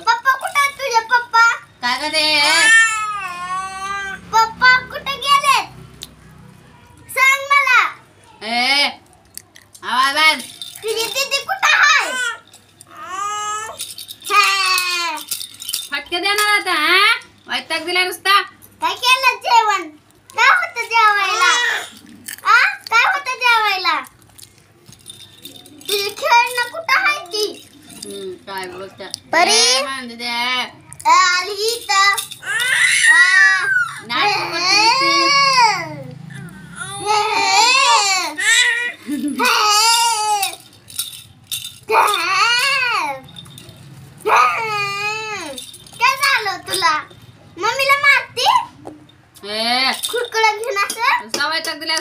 पप्पा कुठे आहेत तुझे पप्पा? काय ग ते पप्पा कुठे गेले सांग मला. आवाज आण. तुझी दीदी कुठे आहे? फटके देणार आता. वैताग दिला नुसता. काय केलं जेवण? काय होतं जेवायला? काय होतं जेवायला? तुझी खेळणं कुठं आहे ती? काय बोलता परी? म्हणजे ते आली इथं. नाही बोलते. काय झालं तुला? मम्मीला मारती? खुडकुडा घेऊन असं? सवय दिल्या